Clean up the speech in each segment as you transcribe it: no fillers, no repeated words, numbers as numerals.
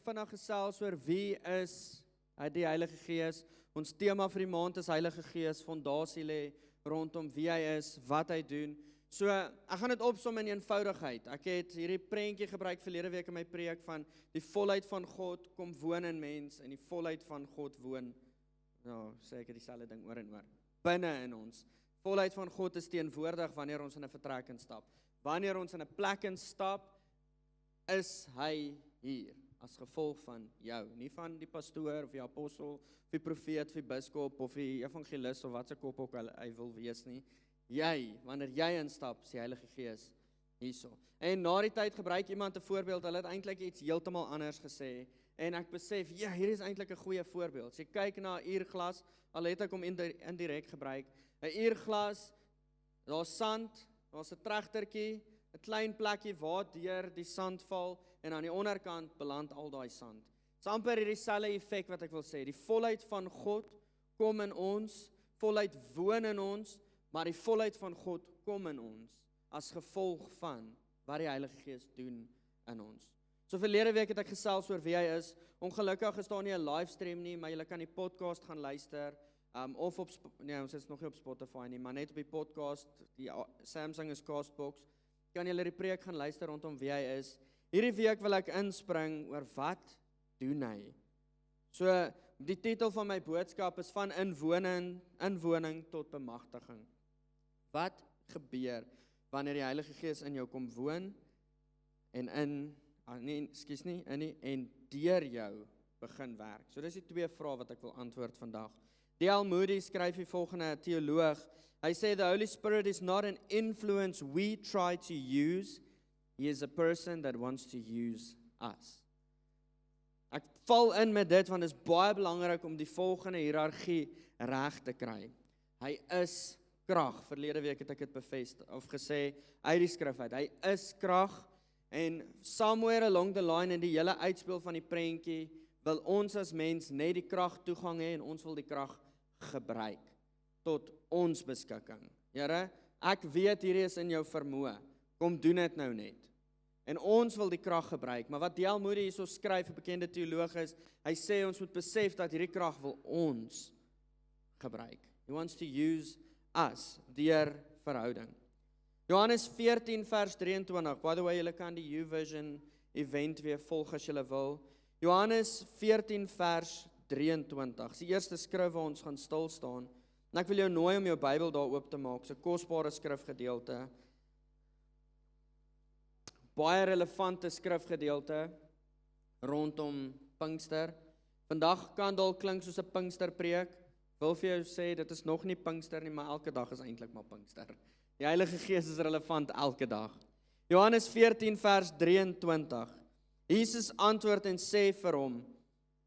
vinnig gesels oor wie is die Heilige Gees. Ons tema vir die maand is Heilige Gees, fondasie lê rondom wie hy is, wat hy doen. So, ek gaan dit opsom in eenvoudigheid. Ek het hierdie prentjie gebruik verlede week in my preek van die volheid van God kom woon in mens en die volheid van God woon, nou sê ek dieselfde ding oor en oor, binne in ons. Volheid van God is teenwoordig wanneer ons in 'n vertrek instap. Wanneer ons in 'n plek instap, is hy hier, as gevolg van jou, nie van die pastoor, of die apostel, of die profeet, of die biskop, of die evangelis, of wat se kop ook hy wil wees nie. Jy, wanneer jy instap, is die Heilige Gees hierso. En na die tyd gebruik iemand 'n voorbeeld, hulle het eintlik iets heeltemal anders gesê, en ek besef, ja, hier is eintlik 'n goeie voorbeeld. As jy kyk na 'n uurglas, al het ek hom indirek gebruik, 'n uurglas, daar's sand, daar's 'n tragtertjie, 'n klein plekkie waar deur die sand val, en aan die onderkant beland al daai sand. Dis amper hierdie selfde effek wat ek wil sê, die volheid van God kom in ons, volheid woon in ons, maar die volheid van God kom in ons, as gevolg van wat die Heilige Gees doen in ons. So verlede week het ek gesels oor wie hy is. Ongelukkig is daar nie 'n livestream nie, maar julle kan die podcast gaan luister, of op, ons is nog nie op Spotify nie, maar net op die podcast, die Samsung is Castbox, kan julle die preek gaan luister rondom wie hy is. Hierdie week wil ek inspring oor wat doen hy. So, die titel van my boodskap is van inwoning tot bemagtiging. Wat gebeur wanneer die Heilige Gees in jou kom woon en deur jou begin werk? So dis die twee vrae wat ek wil antwoord vandag. D.L. Moody skryf die volgende, teoloog. Hy sê, the Holy Spirit is not an influence we try to use, he is a person that wants to use us. Ek val in met dit, want dit is baie belangrik om die volgende hiërargie reg te kry. Hy is krag. Verlede week het ek dit bevestig, of gesê, uit die skrif uit. Hy is krag, en somewhere along the line, in die hele uitspeel van die prentjie, wil ons as mens net die krag toegang hê, en ons wil die krag gebruik, tot ons beskikking. Here, ek weet hierdie is in jou vermoë, kom doen dit nou net. En ons wil die krag gebruik, maar wat D.L. Moody hierso skryf, 'n bekende teoloog is, hy sê ons moet besef dat hierdie krag wil ons gebruik. He wants to use us, deur verhouding. Johannes 14 vers 23, by the way, julle kan die YouVersion event weer volg as julle wil. Johannes 14 vers 23, is die eerste skrif waar ons gaan stil staan, en ek wil jou nooi om jou Bybel daar oop te maak, is 'n kosbare skrifgedeelte, baie relevante skrifgedeelte, rondom Pinkster. Vandag kan dalk klink soos 'n Pinksterpreek, wil vir jou sê, dit is nog nie Pinkster nie, maar elke dag is eintlik maar Pinkster. Die Heilige Gees is relevant elke dag. Johannes 14 vers 23, Jesus antwoord en sê vir hom,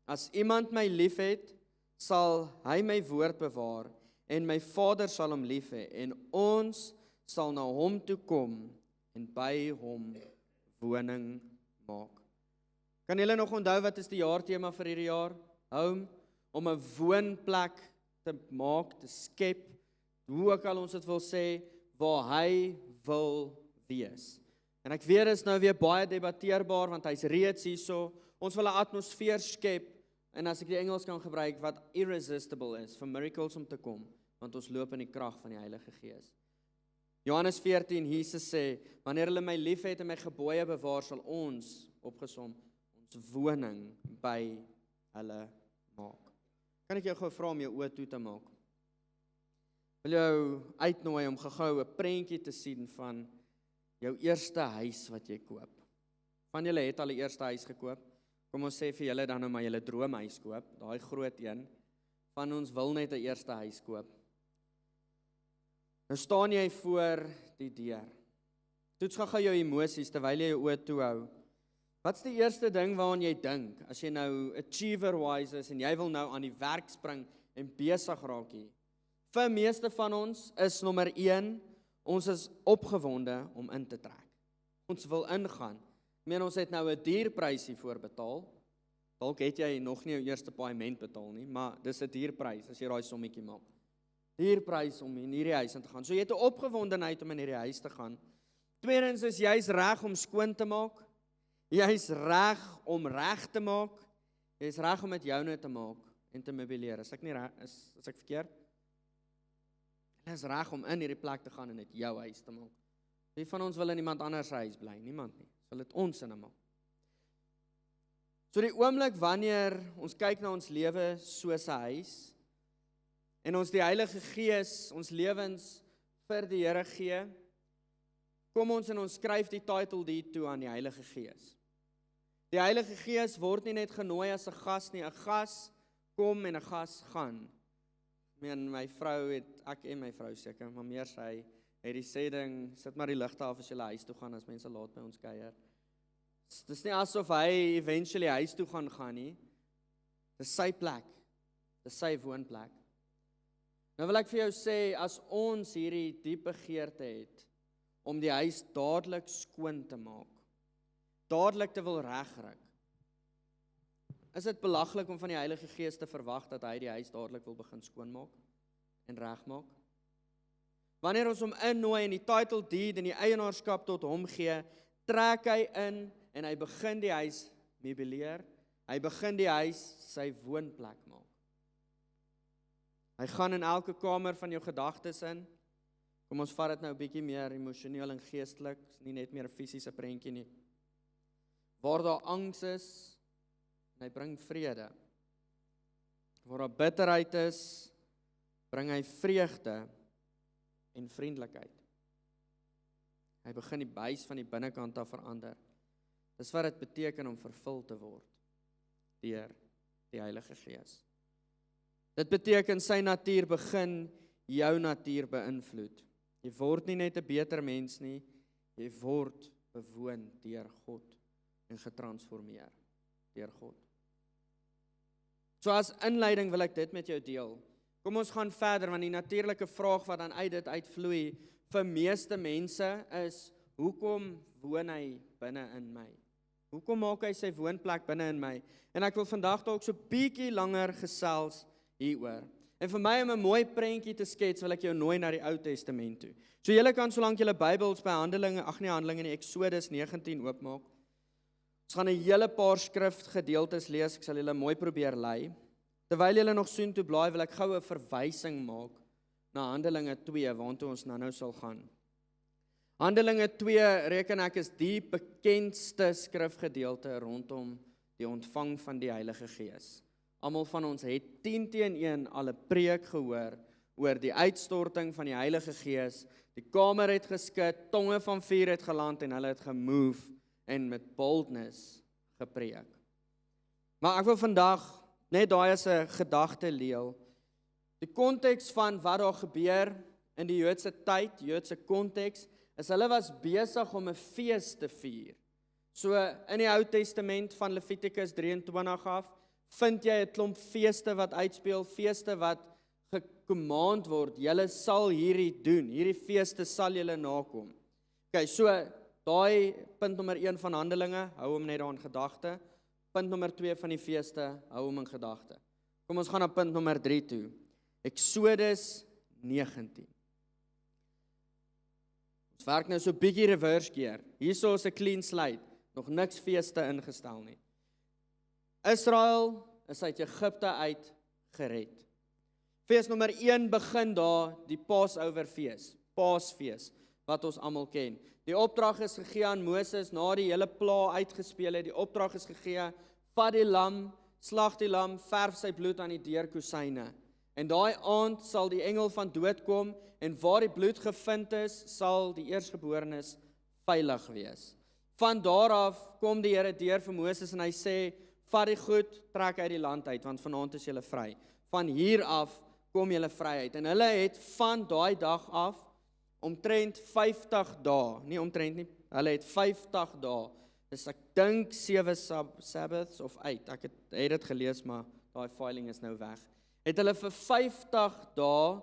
as iemand my lief het, sal hy my woord bewaar, en my Vader sal hom lief hê, en ons sal na hom toe kom, en by hom woning maak. Kan julle nog onthou wat is die jaartema vir hierdie jaar? Home, om 'n woonplek te maak, te skep, hoe ook al ons dit wil sê, waar hy wil wees. En ek weet is nou weer baie debatteerbaar, want hy's reeds hierso. Ons wil 'n atmosfeer skep, en as ek die Engels kan gebruik, wat irresistible is, vir miracles om te kom, want ons loop in die krag van die Heilige Gees. Johannes 14, Jesus sê, wanneer hulle my lief het en my gebooie bewaar, sal ons, opgesom, ons woning by hulle maak. Kan ek jou gou vra om jou oë toe te maak? Wil jou uitnooi om gou 'n prentjie te sien van jou eerste huis wat jy koop. Van julle het al die eerste huis gekoop. Kom ons sê vir julle dan nou maar julle droomhuis koop, daai groot een. Van ons wil net 'n eerste huis koop. Nou staan jy voor die deur. Toets gou jou emosies terwyl jy jou oë toe hou. Wat's die eerste ding waaraan jy dink as jy nou achiever-wise is en jy wil nou aan die werk spring en besig raak hier? Vir meeste van ons is nommer 1, ons is opgewonde om in te trek. Ons wil ingaan. Ek meen ons het nou 'n dierprys hiervoor betaal. Dalk het jy nog nie jou eerste paaiement betaal nie, maar dis 'n dierprys as jy daai sommetjie maak. Dierprys om in hierdie huis in te gaan. So jy het 'n opgewondenheid om in hierdie huis te gaan. Tweedens is jy's reg om skoon te maak. Jy is reg om reg te maak. Jy is reg om met joune te maak en te meubileer. Is ek nie reg, is ek verkeerd? Jy is reg om in hierdie plek te gaan en dit jou huis te maak. Wie van ons wil in iemand anders se huis bly? Niemand nie. Wil dit ons in maak. So die oomblik wanneer ons kyk na ons lewe soos 'n huis en ons die Heilige Gees, ons lewens vir die Here gee, kom ons en ons skryf die title deed toe aan die Heilige Gees. Die Heilige Gees word nie net genooi as 'n gas nie, 'n gas kom en 'n gas gaan. My vrou ek en my vrou seker, maar meer sy het die sê ding, sit maar die ligte af as jy huis toe gaan, as mense laat by ons kuier. Dis nie asof hy eventually huis toe gaan nie. Dis sy plek. Dis sy woonplek. Nou wil ek vir jou sê, as ons hierdie diep begeerte het om die huis dadelik skoon te maak, dadelik te wil regryk, is dit belaglik om van die Heilige Gees te verwag dat hy die huis dadelik wil begin skoonmaak en regmaak? Wanneer ons hom innooi en die title deed en die eienaarskap tot hom gee, trek hy in en hy begin die huis meubileer, hy begin die huis sy woonplek maak. Hy gaan in elke kamer van jou gedagtes in. Kom ons vat dit nou 'n bietjie meer emosioneel en geestelik, nie net meer 'n fisiese prentjie nie. Waar daar angs is, en hy bring vrede. Waar daar bitterheid is, bring hy vreugde en vriendelikheid. Hy begin die buis van die binnekant af verander. Dis wat dit beteken om vervul te word deur die Heilige Gees. Dit beteken sy natuur begin jou natuur beïnvloed. Jy word nie net 'n beter mens nie, jy word bewoon deur God en getransformeer deur God. So as inleiding wil ek dit met jou deel. Kom ons gaan verder, want die natuurlike vraag wat dan uit dit uitvloei vir meeste mense is, hoekom woon hy binne in my? Hoekom maak hy sy woonplek binne in my? En ek wil vandag dalk so bietjie langer gesels hieroor. En vir my om 'n mooi prentjie te skets, wil ek jou nooi na die Ou Testament toe. So julle kan solank julle Bybels by Handelinge nie, Exodus 19 oopmaak. Ons gaan 'n hele paar skrifgedeeltes lees, ek sal julle mooi probeer lei. Terwyl julle nog soontoe blaai, wil ek gou 'n verwysing maak na Handelinge 2, waartoe ons nou sal gaan. Handelinge 2 reken ek is die bekendste skrifgedeelte rondom die ontvang van die Heilige Gees. Almal van ons het 10 teen 1 al 'n preek gehoor oor die uitstorting van die Heilige Gees. Die kamer het geskud, tonge van vuur het geland en hulle het gemove en met boldness gepreek. Maar ek wil vandag net daai as 'n gedagte leel. Die konteks van wat daar gebeur in die Joodse tyd, Joodse konteks, is hulle was besig om 'n fees te vier. So in die Ou Testament van Levitikus 23 af, vind jy 'n klomp feeste wat uitspeel, feeste wat gekommand word, julle sal hierdie doen, hierdie feeste sal julle nakom. Okay, so daai punt nommer 1 van Handelinge, hou hom net daar in gedagte. Punt nommer 2 van die feeste, hou hom in gedagte. Kom ons gaan na punt nommer 3 toe. Exodus 19. Ons werk nou so 'n bietjie reverse keer. Hierso is 'n clean slate, nog niks feeste ingestel nie. Israel is uit Egipte uit gered. Fees nommer 1 begin daar, die Passover fees, Paasfees, wat ons almal ken. Die opdrag is gegee aan Moses, na die hele pla uitgespeel het, die opdrag is gegee, vat die lam, slag die lam, verf sy bloed aan die deurkusyne. En daai aand sal die engel van dood kom, en waar die bloed gevind is, sal die eerstgeborenes veilig wees. Van daar af kom die Here deur vir Moses en hy sê, vat die goed, trek uit die land uit, want vanaand is julle vry. Van hier af kom julle vryheid. En hulle het van daai dag af omtrent 50 dae, nie omtrent nie, hulle het 50 dae. Dis ek dink 7 Sabbaths of 8. Ek het dit gelees, maar daai filing is nou weg. Het hulle vir 50 dae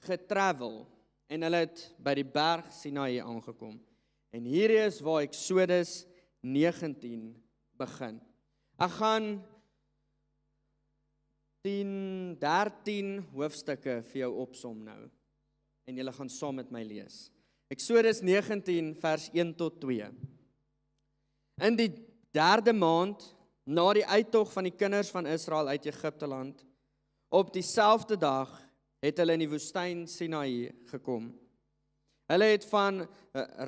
getravel en hulle het by die berg Sinai aangekom. En hierdie is waar Exodus 19 begin. Ek gaan 13 hoofstukke vir jou opsom nou. En julle gaan saam met my lees. Exodus 19 vers 1 tot 2. In die 3de maand na die uittog van die kinders van Israel uit Egipte land, op dieselfde dag het hulle in die woestyn Sinaï gekom. Hulle het van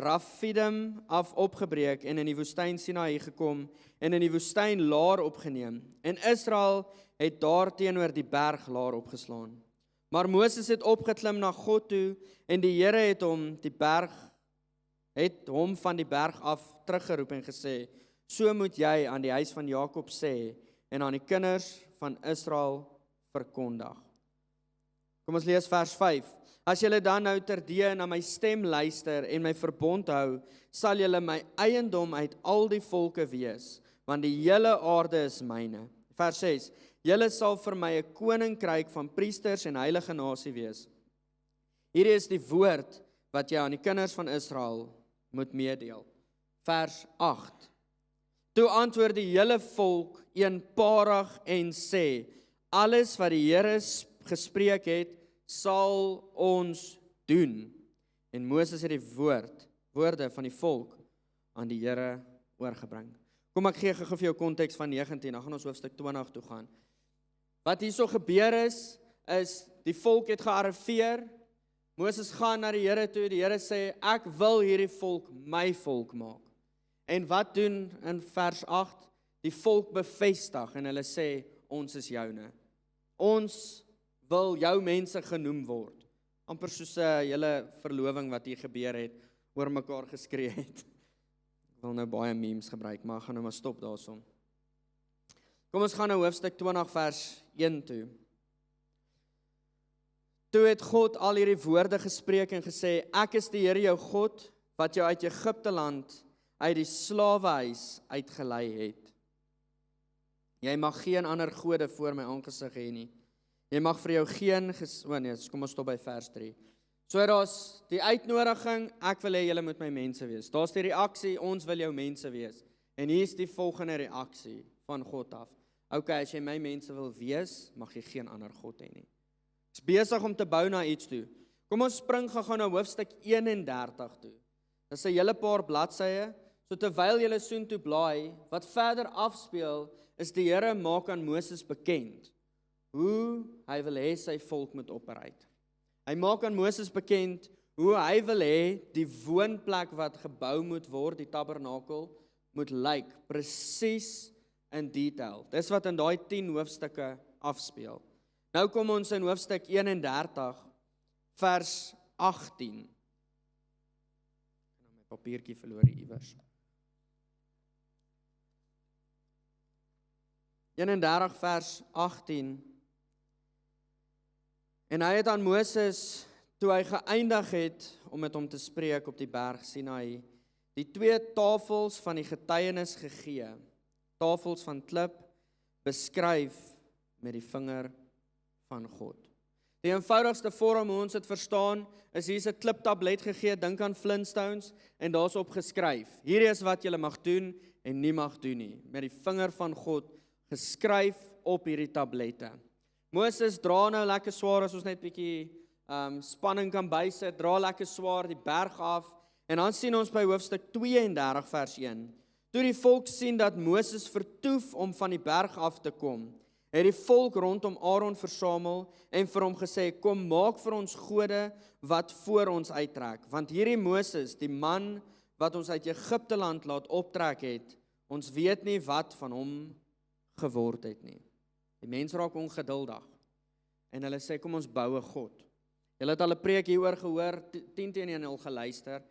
Rafidim af opgebreek en in die woestyn Sinaï gekom en in die woestyn Laar opgeneem. En Israel het daar teenoor die berg Laar opgeslaan. Maar Moses het opgeklim na God toe en die Here het hom van die berg af teruggeroep en gesê, so moet jy aan die huis van Jakob sê en aan die kinders van Israel verkondig. Kom ons lees vers 5. As julle dan nou terdee na my stem luister en my verbond hou, sal julle my eiendom uit al die volke wees, want die hele aarde is myne. Vers 6. Julle sal vir my 'n koninkryk van priesters en heilige nasie wees. Hierdie is die woord wat jy aan die kinders van Israel moet meedeel. Vers 8. Toe antwoord die hele volk eenparig en sê, alles wat die Here gespreek het, sal ons doen. En Moses het die woorde van die volk aan die Here oorgebring. Kom ek gee gou vir jou konteks van 19, dan gaan ons hoofstuk 20 toe gaan. Wat hierso gebeur is die volk het gearriveer, Moses gaan na die Here toe, die Here sê, ek wil hierdie volk my volk maak. En wat doen in vers 8? Die volk bevestig en hulle sê, ons is joune. Ons wil jou mense genoem word. Amper soos 'n hele verloving wat hier gebeur het, oor mekaar geskree het. Ek wil nou baie memes gebruik, maar ek gaan nou maar stop daarsom. Kom ons gaan nou hoofstuk 20 vers 1 toe. Toe het God al hierdie woorde gespreek en gesê, ek is die Here jou God, wat jou uit Egipte land, uit die slawehuis uitgelei het. Jy mag geen ander gode voor my aangesig hê nie. Jy mag vir jou geen, kom ons stop by vers 3. So daar's die uitnodiging, ek wil hê julle moet my mense wees. Daar's die reaksie, ons wil jou mense wees. En hier is die volgende reaksie van God af. Okay, as jy my mense wil wees, mag jy geen ander God hê nie. Is besig om te bou na iets toe. Kom ons spring gou na hoofstuk 31 toe. Dit is 'n hele paar bladsye. So terwyl julle soontoe blaai, wat verder afspeel, is die Here maak aan Moses bekend hoe hy wil hê sy volk moet operate. Hy maak aan Moses bekend hoe hy wil hê die woonplek wat gebou moet word, die tabernakel, moet lyk, presies in detail. Dis wat in daai 10 hoofstukke afspeel. Nou kom ons in hoofstuk 31, vers 18. Ek het my papiertjie verloor iewers. 31 vers 18. En hy het aan Moses, toe hy geëindig het om met hom te spreek op die berg Sinaï, die 2 tafels van die getuienis gegee, tafels van klip, beskryf met die vinger van God. Die eenvoudigste vorm hoe ons dit verstaan, is hier 'n kliptablet gegee, dink aan Flintstones, en daar's op geskryf, hierdie is wat jy mag doen en nie mag doen nie, met die vinger van God, geskryf op hierdie tablette. Moses dra nou lekker swaar, as ons net bietjie spanning kan bysit, dra lekker swaar die berg af, en dan sien ons by hoofstuk 32 vers 1, toe die volk sien dat Moses vertoef om van die berg af te kom, het die volk rondom Aaron versamel en vir hom gesê, kom maak vir ons gode wat voor ons uittrek, want hierdie Moses, die man wat ons uit Egipte land laat optrek het, ons weet nie wat van hom geword het nie. Die mense raak ongeduldig en hulle sê, kom ons bou 'n God. Julle het al 'n preek hieroor gehoor, 10-1 al geluister,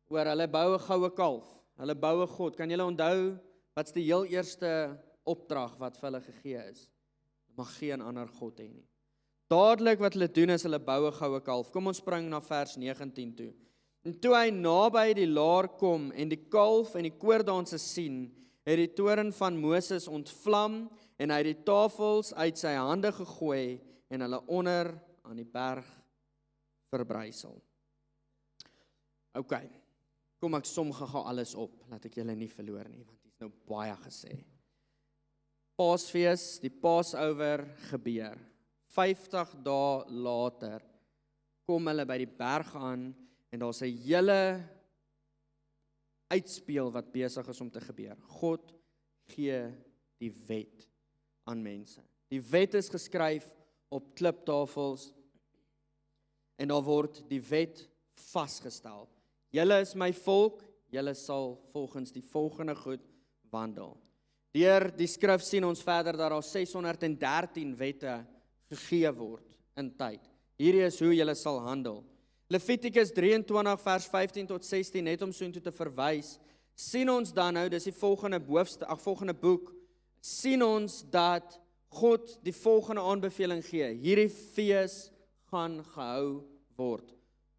oor hulle bou 'n goue kalf, hulle bou 'n God. Kan julle onthou, wat's die heel eerste opdrag wat vir hulle gegee is? Mag geen ander God hê nie. Dadelik wat hulle doen is, hulle bou 'n goue kalf. Kom ons spring na vers 19 toe. En toe hy naby die laar kom en die kalf en die koordanse sien, het die toorn van Moses ontvlam en hy het die tafels uit sy hande gegooi en hulle onder aan die berg verbrysel. Ok, kom ek som gou alles op, laat ek julle nie verloor nie, want dit is nou baie gesê. Paasfees, die Passover gebeur. 50 dae later kom hulle by die berg aan en daar's 'n hele uitspeel wat besig is om te gebeur. God gee die wet aan mense. Die wet is geskryf op kliptafels en daar word die wet vasgestel. Julle is my volk, julle sal volgens die volgende goed wandel. Deur die skrif sien ons verder dat daar 613 wette gegee word in tyd. Hierdie is hoe julle sal handel. Levitikus 23 vers 15 tot 16, net om soontoe te verwys, sien ons dan nou, dis die volgende boek, sien ons dat God die volgende aanbeveling gee. Hierdie fees gaan gehou word.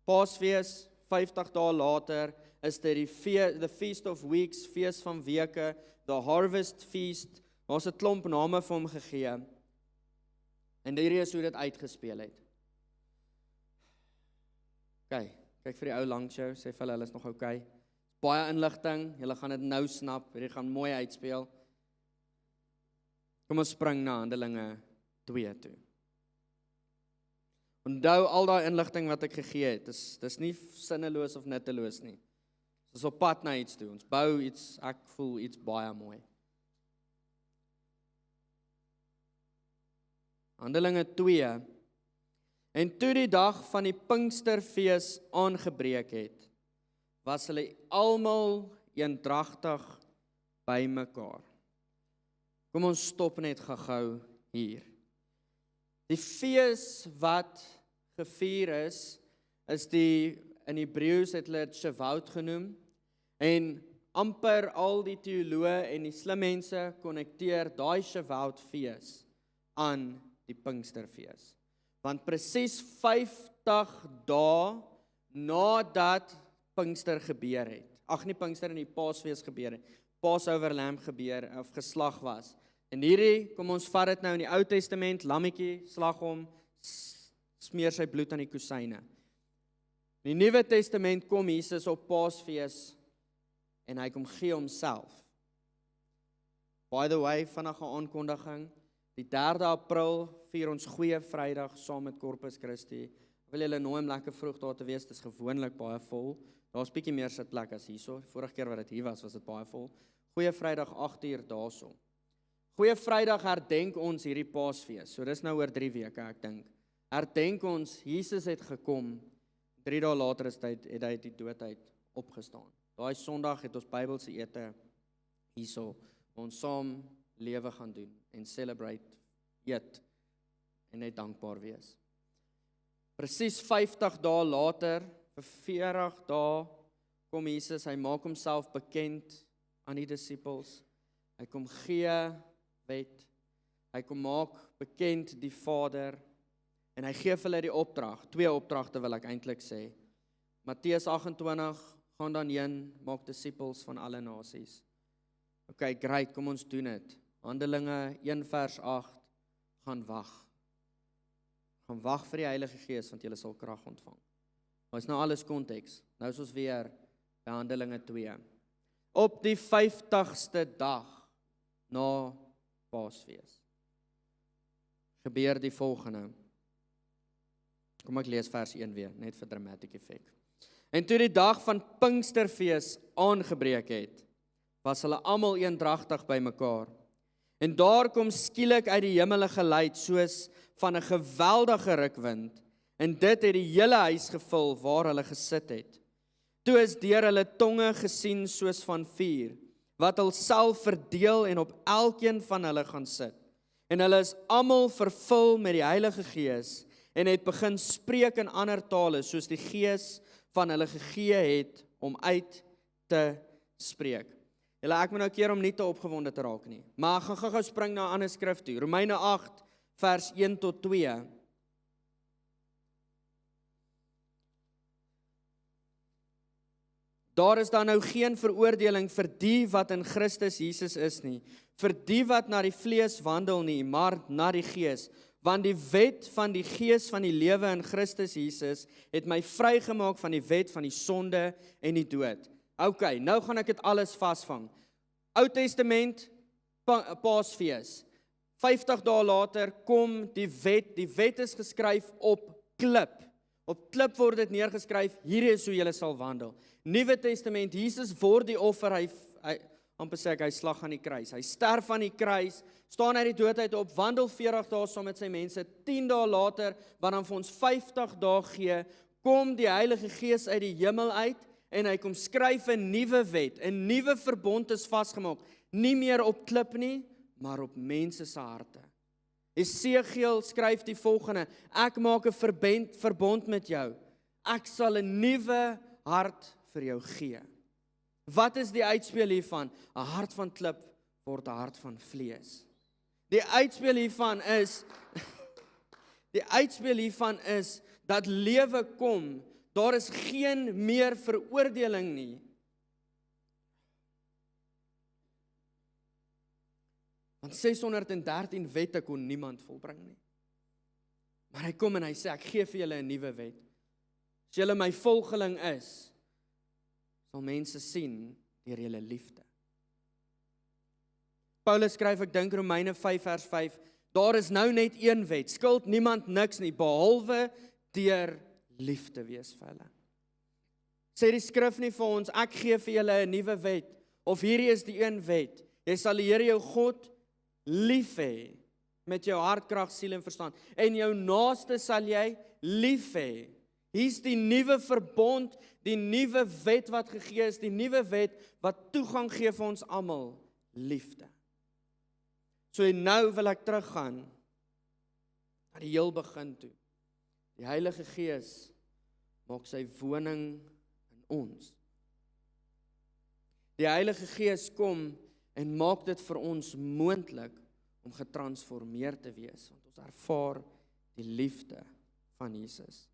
Paasfees, 50 dae later, is dit the Feast of Weeks, fees van weke, the Harvest Feast, daar's 'n klomp name vir hom gegee. En hierdie is hoe dit uitgespeel het. Kyk vir die ou langs jou, sê vir hulle is nog okay. Baie inligting, julle gaan dit nou snap, hierdie gaan mooi uitspeel. Kom ons spring na Handelinge 2 toe. Onthou al daai inligting wat ek gegee het, dis nie sinneloos of nutteloos nie. Dis op pad na iets toe, ons bou iets, ek voel iets baie mooi. Handelinge 2. En toe die dag van die Pinksterfees aangebreek het, was hulle almal eendragtig by mekaar. Kom ons stop net gou hier. Die fees wat gevier is in Hebreëus het hulle dit Shavuot genoem, en amper al die teoloë en die slim mense konnekteer daai Shavuot fees aan die Pinksterfees. Want presies 50 dae nadat Pinkster gebeur het, nie Pinkster en die Paasfees gebeur het, Passover lamb gebeur of geslag was. En hierdie, kom ons vat dit nou in die Ou Testament, lammetjie, slag hom, smeer sy bloed aan die kusyne. In die Nuwe Testament kom Jesus op Paasfees en hy kom gee homself. By the way, vinnig 'n aankondiging, die 3 April vier ons Goeie Vrydag saam met Corpus Christi. Wil julle nooi om lekker vroeg daar te wees, dit is gewoonlik baie vol. Daar's bietjie meer sitplek as hierso. Vorige keer wat dit hier was dit baie vol. Goeie Vrydag 8:00 daarso. Goeie Vrydag herdenk ons hierdie Paasfees. So dis nou oor 3 weke, ek dink. Herdenk ons, Jesus het gekom. 3 dae later het hy uit die dood uit opgestaan. Daai Sondag het ons Bybelse ete hierso, waar ons saam lewe gaan doen en celebrate, eet en net dankbaar wees. Presies 50 dae later, vir 40 dae, kom Jesus, hy maak homself bekend aan die disippels. Hy kom gee wet, hy kom maak bekend die Vader, en hy gee vir hulle die opdrag, 2 opdragte wil ek eintlik sê. Matteus 28, gaan dan heen, maak disippels van alle nasies. Okay, great, kom ons doen dit. Handelinge 1 vers 8, gaan wag. Gaan wag vir die Heilige Gees, want julle sal krag ontvang. Maar is nou alles konteks. Nou is ons weer by Handelinge 2. Op die 50ste dag na Paasfees gebeur die volgende. Kom ek lees vers 1 weer, net vir dramatic effect. En toe die dag van Pinksterfees aangebreek het, was hulle almal eendragtig by mekaar. En daar kom skielik uit die hemel 'n geluid soos van 'n geweldige rukwind, en dit het die hele huis gevul waar hulle gesit het. Toe is deur hulle tonge gesien soos van vuur, wat hulself verdeel en op elkeen van hulle gaan sit. En hulle is almal vervul met die Heilige Gees, en het begin spreek in ander tale, soos die Gees van hulle gegee het om uit te spreek. Ek moet nou keer om nie te opgewonde te raak nie, maar ek gaan gou spring na 'n ander skrif toe, Romeine 8 vers 1 tot 2. Daar is dan nou geen veroordeling vir die wat in Christus Jesus is nie, vir die wat na die vlees wandel nie, maar na die Gees. Want die wet van die Gees van die lewe in Christus Jesus het my vrygemaak van die wet van die sonde en die dood. Okay, nou gaan ek dit alles vasvang. Ou Testament, Paasfees. 50 dae later kom die wet is geskryf op klip, Op klip word dit neergeskryf, hierdie is hoe julle sal wandel. Nuwe Testament, Jesus word die offer, hy amper sê hy slag aan die kruis. Hy sterf aan die kruis, staan uit die doodheid op, wandel 40 dae saam met sy mense, 10 dae later, wat dan vir ons 50 dae gee, kom die Heilige Gees uit die hemel uit, en hy kom skryf 'n nuwe wet, 'n nuwe verbond is vasgemaak, nie meer op klip nie, maar op mense se harte. Esegiel skryf die volgende, ek maak 'n verbond met jou, ek sal 'n nuwe hart vir jou gee. Wat is die uitspeel hiervan? 'n Hart van klip word 'n hart van vlees. Die uitspeel hiervan is dat lewe kom, daar is geen meer veroordeling nie. Want 613 wette kon niemand volbring nie. Maar hy kom en hy sê, ek gee vir julle 'n nuwe wet. As julle my volgeling is, sal mense sien deur julle liefde. Paulus skryf, ek dink Romeine 5 vers 5, daar is nou net een wet, skuld niemand niks nie, behalwe deur lief te wees vir hulle. Sê die skrif nie vir ons, ek gee vir julle 'n nuwe wet, of hierdie is die een wet, jy sal die Here jou God lief hê, met jou hart, krag, siel en verstand, en jou naaste sal jy lief hê. Hier's die nuwe verbond, die nuwe wet wat gegee is, die nuwe wet wat toegang gee vir ons almal, liefde. So nou wil ek teruggaan na die heel begin toe. Die Heilige Gees maak sy woning in ons. Die Heilige Gees kom en maak dit vir ons moontlik om getransformeer te wees, want ons ervaar die liefde van Jesus.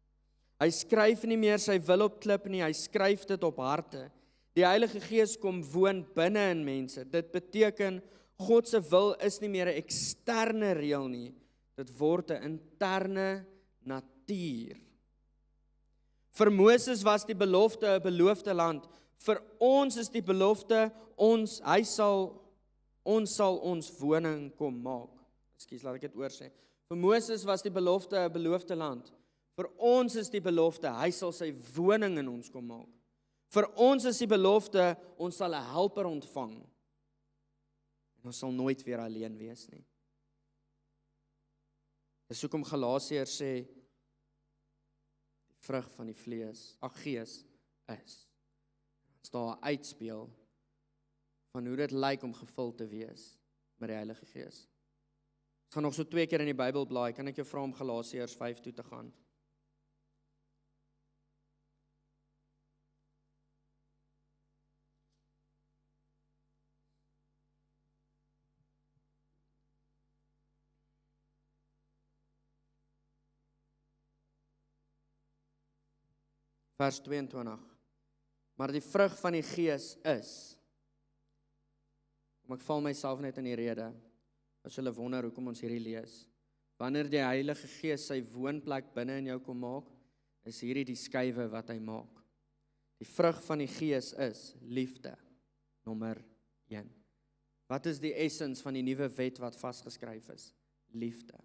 Hy skryf nie meer sy wil op klip nie, hy skryf dit op harte. Die Heilige Gees kom woon binne in mense. Dit beteken God se wil is nie meer 'n eksterne reël nie, dit word 'n interne natuur. Vir Moses was die belofte 'n beloofde land. Vir ons is die belofte ons sal ons woning kom maak. Ekskuus, laat ek dit oor sê. Vir Moses was die belofte 'n beloofde land. Vir ons is die belofte hy sal sy woning in ons kom maak. Vir ons is die belofte ons sal 'n helper ontvang. En ons sal nooit weer alleen wees nie. Dis hoekom Galasiërs sê die vrug van die Gees is. As daar 'n uitspeel van hoe dit lyk om gevul te wees met die Heilige Gees. Ons gaan nog so 2 keer in die Bybel blaai, kan ek jou vra om Galasiërs 5 toe te gaan? Vers 22. Maar die vrug van die Gees is, ek val myself net in die rede, as julle wonder hoekom ons hierdie lees, wanneer die Heilige Gees sy woonplek binne in jou kom maak, is hierdie die skuwe wat hy maak. Die vrug van die Gees is liefde, nommer 1. Wat is die essens van die nuwe wet wat vasgeskryf is? Liefde.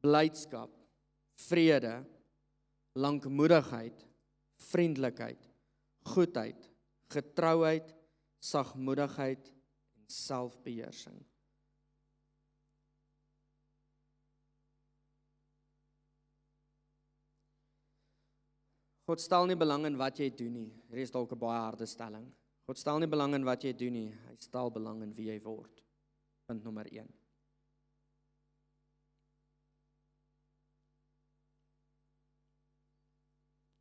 Blydskap, vrede, lankmoedigheid, vriendelikheid, goedheid, getrouheid, sagmoedigheid en selfbeheersing. God stel nie belang in wat jy doen nie. Hier is dalk 'n baie harde stelling. God stel nie belang in wat jy doen nie. Hy stel belang in wie jy word. Punt nommer 1.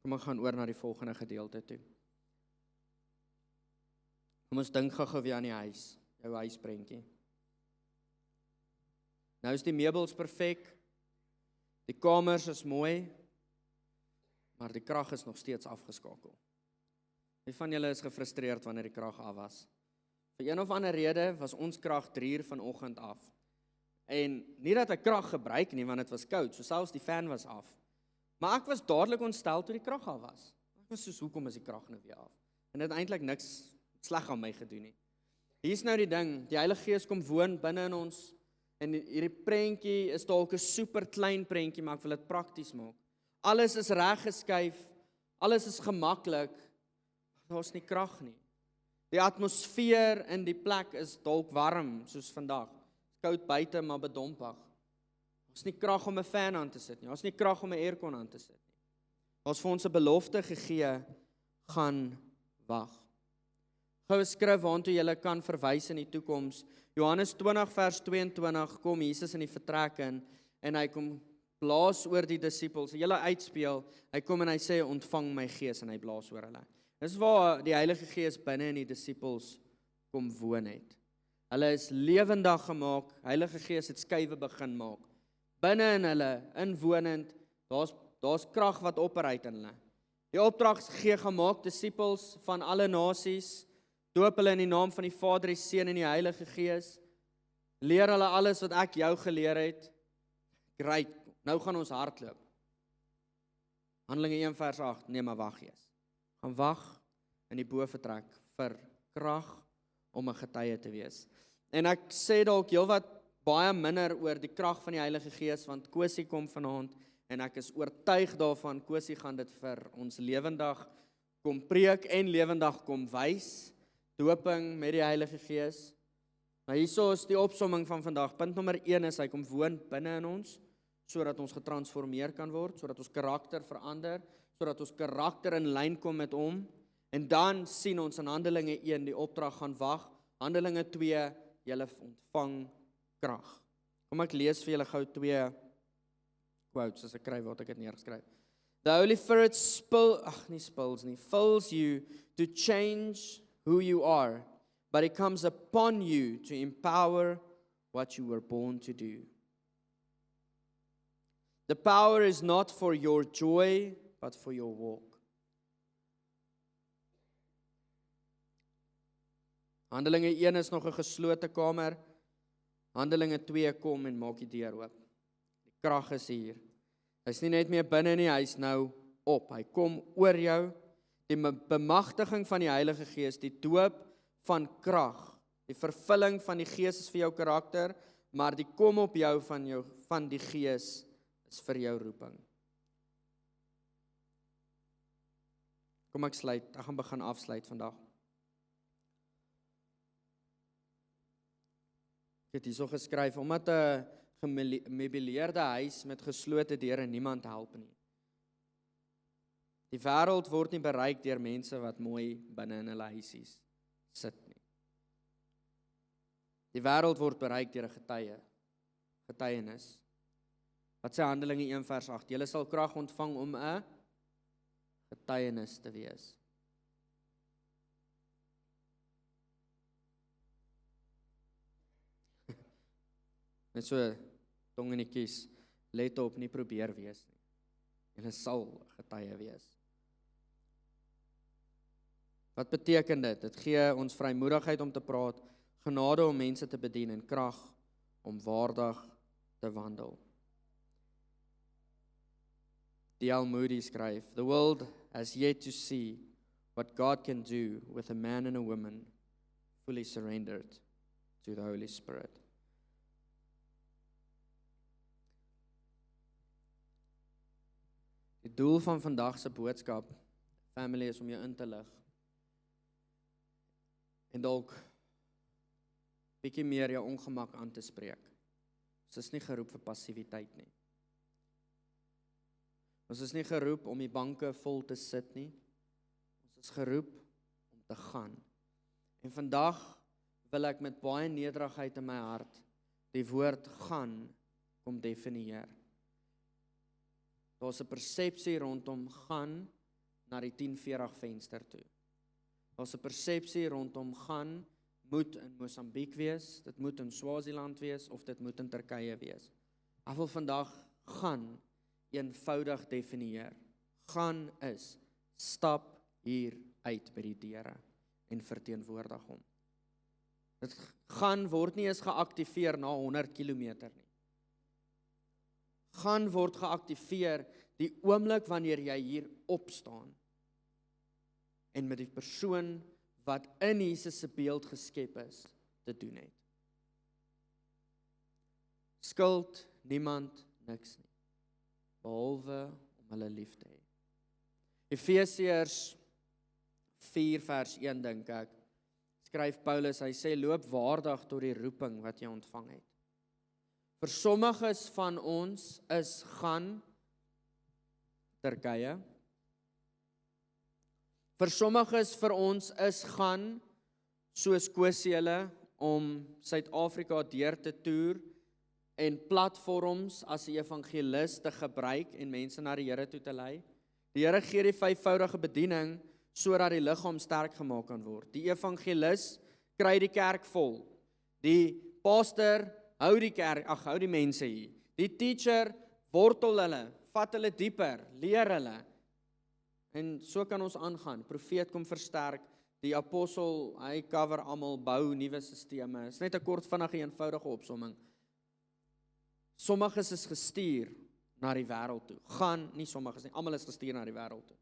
Kom ons gaan oor na die volgende gedeelte toe. Kom ons dink gou-gou weer aan die huis, jou huisprentjie. Nou is die meubels perfek, die kamers is mooi, maar die krag is nog steeds afgeskakel. Wie van julle is gefrustreerd wanneer die krag af was? Vir een of ander rede was ons krag 3:00 vanoggend af. En nie dat ek krag gebruik nie, want dit was koud, so selfs die fan was af. Maar ek was dadelik ontstel toe die krag af was. Ek was soos, hoekom is die krag nou weer af? En dit het eintlik niks sleg aan my gedoen nie. Hier's nou die ding, die Heilige Gees kom woon binne in ons, en hierdie prentjie is dalk 'n super klein prentjie, maar ek wil dit prakties maak. alles is reggeskuif, alles is gemaklik, daar's nie krag nie. Die atmosfeer in die plek is dalk warm, soos vandag. Koud buite, maar bedompig. Daar's nie krag om 'n fan aan te sit nie. Daar's nie krag om 'n aircon aan te sit nie. Daar's vir ons 'n belofte gegee, gaan wag. Goue skrif waartoe jy kan verwys in die toekoms. Johannes 20 vers 22 kom Jesus in die vertrek in en hy kom blaas oor die disippels. Hulle uitspeel. Hy kom en hy sê ontvang my gees en hy blaas oor hulle. Dis waar die Heilige Gees binne in die disippels kom woon het. Hulle is lewendig gemaak. Heilige Gees het skuwe begin maak. Binne in hulle, inwonend, daar's krag wat opereer in hulle. Die opdrag is gegee, gemaak disippels van alle nasies, doop hulle in die naam van die Vader, die Seun en die Heilige Gees. Leer hulle alles wat ek jou geleer het. Great, nou gaan ons hardloop. Handelinge 1 vers 8, nee maar wag eers. Gaan wag in die bovertrek vir krag om 'n getuie te wees. En ek sê dalk heelwat baie minder oor die krag van die Heilige Gees, want Kosie kom vanaand en ek is oortuig daarvan, Kosie gaan dit vir ons lewendig kom preek en lewendig kom wys, doping met die Heilige Gees. Maar hierso is die opsomming van vandag. Punt nommer 1 is, hy kom woon binne in ons, sodat ons getransformeer kan word, sodat ons karakter verander, sodat ons karakter in lyn kom met hom, en dan sien ons in Handelinge 1 die opdrag gaan wag, Handelinge 2, julle ontvang krag. Kom ek lees vir julle gou 2 quotes, as ek kry wat ek het neergeskryf. The Holy Spirit fills you to change who you are, but it comes upon you to empower what you were born to do. The power is not for your joy, but for your walk. Handelinge 1 is nog 'n geslote kamer. Handelinge 2 kom en maak die deur oop. Die krag is hier. Hy's nie net meer binne nie, hy's nou op. Hy kom oor jou. Die bemagtiging van die Heilige Gees, die doop van krag, die vervulling van die Gees is vir jou karakter, maar die kom op jou van die Gees is vir jou roeping. Kom ek gaan begin afsluit vandag. Ek het hierso geskryf, omdat 'n gemeubileerde huis met geslote deure niemand help nie. Die wêreld word nie bereik deur mense wat mooi binne in hulle huisies sit nie. Die wêreld word bereik deur 'n getuienis. Wat sê Handelinge 1 vers 8? Julle sal krag ontvang om 'n getuienis te wees. Net so tong in die kies, let op, nie probeer wees nie. Julle sal getuie wees. Wat beteken dit? Dit gee ons vrymoedigheid om te praat, genade om mense te bedien en krag om waardig te wandel. D.L. Moody skryf, "The world has yet to see what God can do with a man and a woman fully surrendered to the Holy Spirit." Die doel van vandag se boodskap, family, is om jou in te lig. En dalk bietjie meer jou ongemak aan te spreek. Ons is nie geroep vir passiwiteit nie. Ons is nie geroep om die banke vol te sit nie. Ons is geroep om te gaan. En vandag wil ek met baie nederigheid in my hart die woord gaan kom definieer. Daar's 'n persepsie rondom gaan na die 1040 venster toe. Daar's 'n persepsie rondom gaan moet in Mosambiek wees, dit moet in Swaziland wees of dit moet in Turkye wees. Ek wil vandag gaan eenvoudig definieer. Gaan is stap hier uit by die deure en verteenwoordig hom. Dit gaan word nie eens geaktiveer na 100 kilometer nie. Gaan word geaktiveer die oomblik wanneer jy hier opstaan en met die persoon wat in Jesus se beeld geskep is, te doen het. Skuld niemand niks nie, behalwe om hulle lief te hê. Efesiërs 4 vers 1 dink ek, skryf Paulus, hy sê, loop waardig tot die roeping wat jy ontvang het. Vir sommiges van ons is gaan Turkye. Vir sommiges vir ons is gaan, soos Kosie hulle, om Suid-Afrika deur te toer en platforms as 'n evangelis te gebruik en mense na die Here toe te lei. Die Here gee die 5voudige bediening sodat die liggaam sterk gemaak kan word. Die evangelis kry die kerk vol. Die pastor hou die kerk, hou die mense hier. Die teacher wortel hulle, vat hulle dieper, leer hulle. En so kan ons aangaan. Profeet kom versterk, die apostel, hy cover almal, bou nuwe sisteme. Is net 'n kort vinnige eenvoudige opsomming. Sommiges is gestuur na die wêreld toe. Gaan, nie sommiges nie, almal is gestuur na die wêreld toe.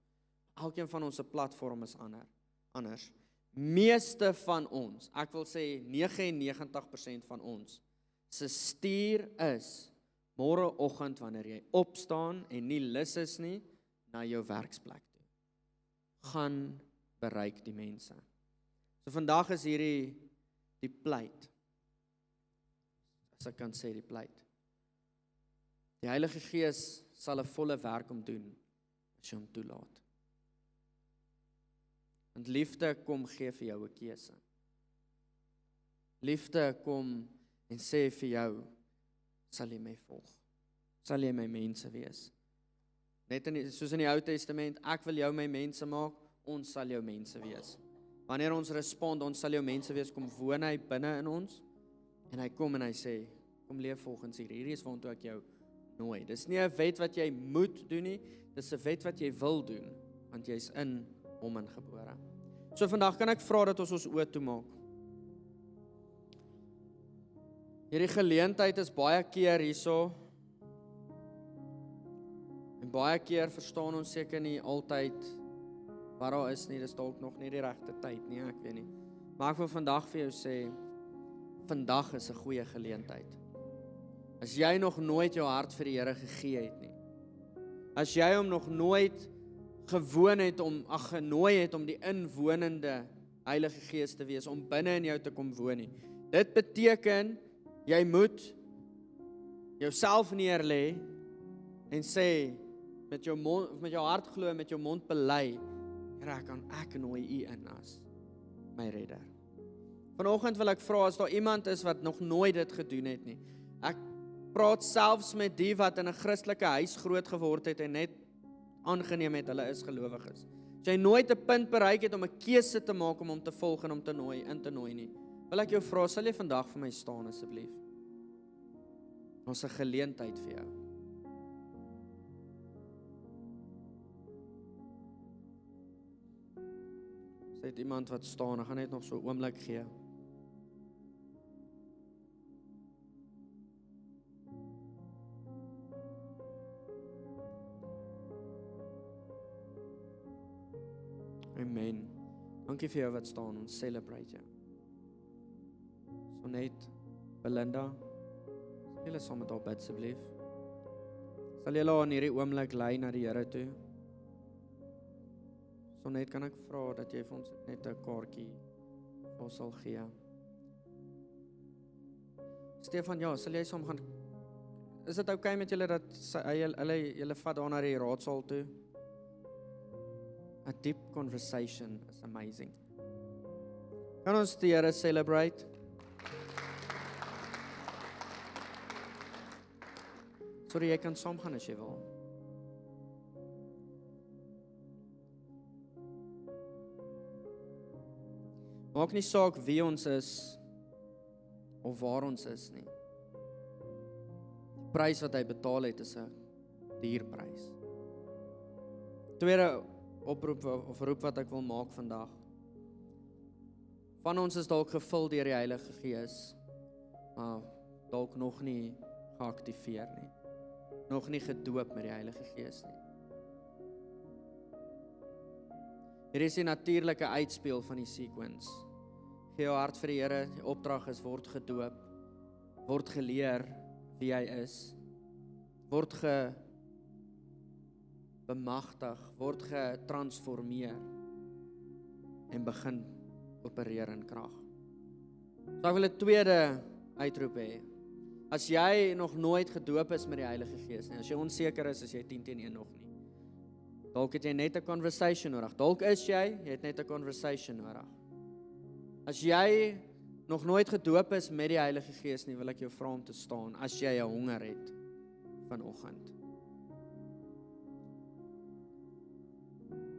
Elkeen van ons se platform is anders. Meeste van ons, ek wil sê 99% van ons, se stuur is môreoggend wanneer jy opstaan en nie lus is nie, na jou werksplek toe. Gaan bereik die mense. So vandag is hierdie die pleit. As ek kan sê die pleit. Die Heilige Gees sal 'n volle werk om doen as jy hom toelaat. Want liefde kom gee vir jou 'n keuse. Liefde kom en sê vir jou, sal jy my volg? Sal jy my mense wees? Net soos in die Ou Testament, ek wil jou my mense maak, ons sal jou mense wees. Wanneer ons respond, ons sal jou mense wees, kom woon hy binne in ons, en hy kom en hy sê, kom leef volgens hierdie is waartoe ek jou nooi. Dis nie 'n wet wat jy moet doen nie, dis 'n wet wat jy wil doen, want jy's in hom ingebore. So vandag kan ek vra dat ons oë toemaak. Hierdie geleentheid is baie keer hierso, en baie keer verstaan ons seker nie altyd wat daar is nie, dis dalk nog nie die regte tyd nie, ek weet nie. Maar ek wil vandag vir jou sê, vandag is 'n goeie geleentheid. As jy nog nooit jou hart vir die Here gegee het nie, as jy hom nog nooit genooi het om die inwonende Heilige Gees te wees, om binne in jou te kom woon nie. Dit beteken, jy moet jouself neerlê en sê, met jou hart glo en met jou mond bely, Here, ek nooi U in as my redder. Vanoggend wil ek vra, as daar iemand is wat nog nooit dit gedoen het nie. Ek praat selfs met die wat in 'n Christelike huis groot geword het en net aangeneem het, hulle is gelowiges. As jy nooit 'n punt bereik het om 'n keuse te maak om hom te volg en om te nooi, in te nooi nie, wil ek jou vra, sal jy vandag vir my staan asseblief? Ons 'n geleentheid vir jou. Sê dit iemand wat staan, ek gaan net nog so 'n oomblik gee. Amen. Dankie vir jou wat staan, ons celebrate jou. So net, Belinda, sal julle saam met haar bid asseblief? Sal julle haar in hierdie oomblik lei na die Here toe? So net kan ek vra dat jy vir ons net 'n kaartjie vir ons sal gee. Stefan, ja, sal jy saam gaan? Is dit okay met julle dat julle vat daar na die raadsaal toe? A deep conversation is amazing. Kan ons die Here celebrate? Sorry, jy kan saam gaan as jy wil. Maak nie saak wie ons is of waar ons is nie. Die prys wat hy betaal het is 'n duur prys. Tweede oproep of roep wat ek wil maak vandag. Van ons is dalk gevul deur die Heilige Gees, maar dalk nog nie geaktiveer nie. Nog nie gedoop met die Heilige Gees nie. Hier is die natuurlike uitspeel van die sequence. Gee jou hart vir die Here, die opdrag is word gedoop, word geleer wie hy is, word bemagtig, word getransformeer en begin opereer in krag. So ek wil 'n tweede uitroep hê. As jy nog nooit gedoop is met die Heilige Gees nie, as jy onseker is, as jy 10-1 nog nie. Dalk het jy net 'n conversation nodig. Dalk is jy het net 'n conversation nodig. As jy nog nooit gedoop is met die Heilige Gees nie, wil ek jou vra om te staan, as jy 'n honger het vanoggend.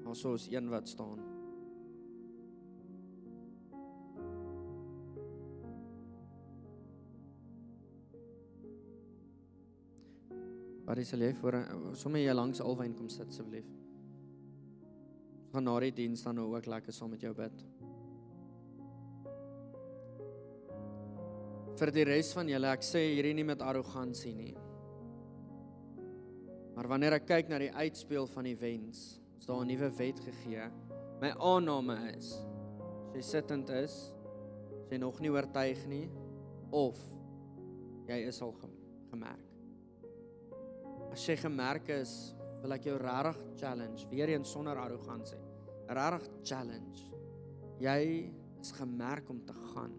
Also is een wat staan. Wat sal jy voor sommer jy langs Alwyn kom sit asseblief. Gaan na die diens dan ook lekker saam met jou bid. Vir die res van julle, ek sê hierdie nie met arrogansie nie. Maar wanneer ek kyk na die uitspeel van die wens, is daar 'n nuwe wet gegee. My aanname is, as jy sittend is, as jy nog nie oortuig nie, of jy is al gemerk. As jy gemerk is, wil ek jou regtig challenge, weer eens sonder arrogansie, regtig challenge. Jy is gemerk om te gaan.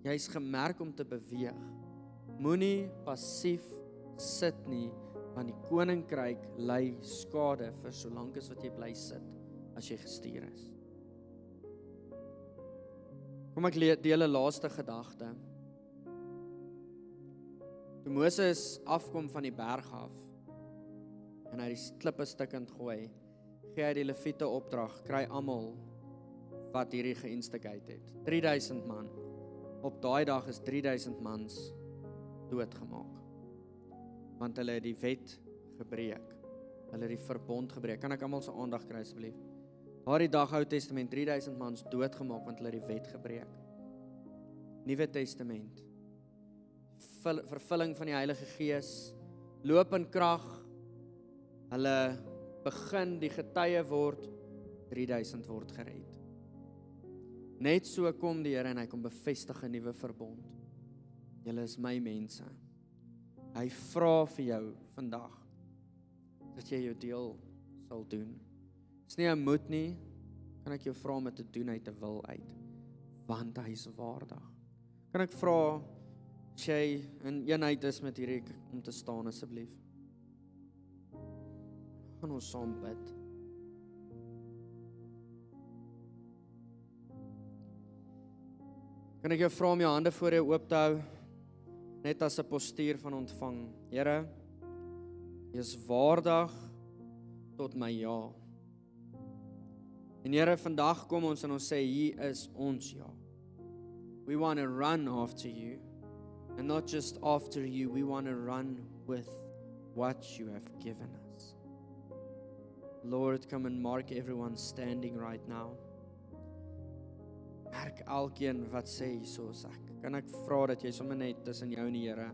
Jy is gemerk om te beweeg. Moenie passief sit nie, want die koninkryk ly skade vir solank as wat jy bly sit, as jy gestuur is. Kom ek deel 'n laaste gedagte. Toe Moses afkom van die berg af, en hy die klippe stukkend gooi, gee hy die Lewiete opdrag, kry almal wat hierdie geïnstigate het. 3000 man. Op daai dag is 3000 mans doodgemaak. Want hulle het die wet gebreek. Hulle het die verbond gebreek. Kan ek almal se aandag kry asseblief? Daardie dag Ou Testament 3000 mans doodgemaak want hulle het die wet gebreek. Nuwe Testament. Vervulling van die Heilige Gees, loop in krag. Hulle begin die getuie word, 3000 word gered. Net so kom die Here en hy kom bevestig 'n nuwe verbond. Julle is my mense. Hy vra vir jou vandag dat jy jou deel sal doen. Dis nie 'n moet nie, kan ek jou vra om dit te doen uit 'n wil uit, want hy is waardig. Kan ek vra as jy in eenheid is met hierdie om te staan asseblief. Gaan ons saam bid. Kan ek jou vra om jou hande voor jou oop te hou, net as 'n postuur van ontvang. Here, jy is waardig tot my ja. En Here, vandag kom ons en ons sê, hier is ons ja. We want to run after you. And not just after you, we want to run with what you have given us. Lord, come and mark everyone standing right now. Merk elkeen wat sê hierso is ek. Kan ek vra dat jy sommer net tussen jou en die Here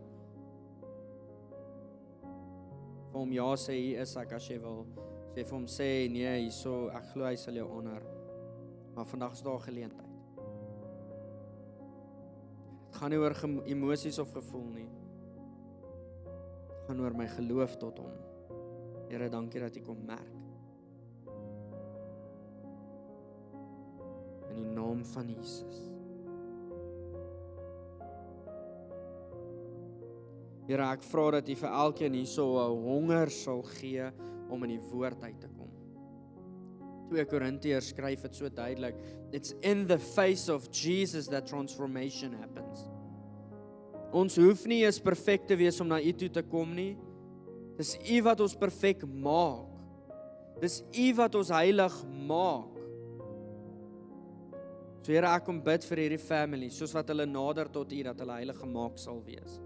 vir hom ja sê, hier is ek as jy wil. As jy vir hom sê, nee, hierso, ek glo hy sal jou honor. Maar vandag is daar geleentheid. Het gaan nie oor emosies of gevoel nie. Het gaan oor my geloof tot hom. Here, dankie dat jy kom merk. In die naam van Jesus. Here, ek vra dat jy vir elkeen hierso 'n honger sal gee om in die woord uit te kom. 2 Korintiërs skryf dit so duidelik. It's in the face of Jesus that transformation happens. Ons hoef nie eens perfek te wees om na U toe te kom nie. Dis U wat ons perfek maak. Dis U wat ons heilig maak. So Here, ek kom bid vir hierdie family, soos wat hulle nader tot U, dat hulle heilig gemaak sal wees.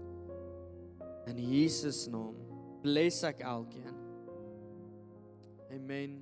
In Jesus naam, bless ek elkeen. Amen.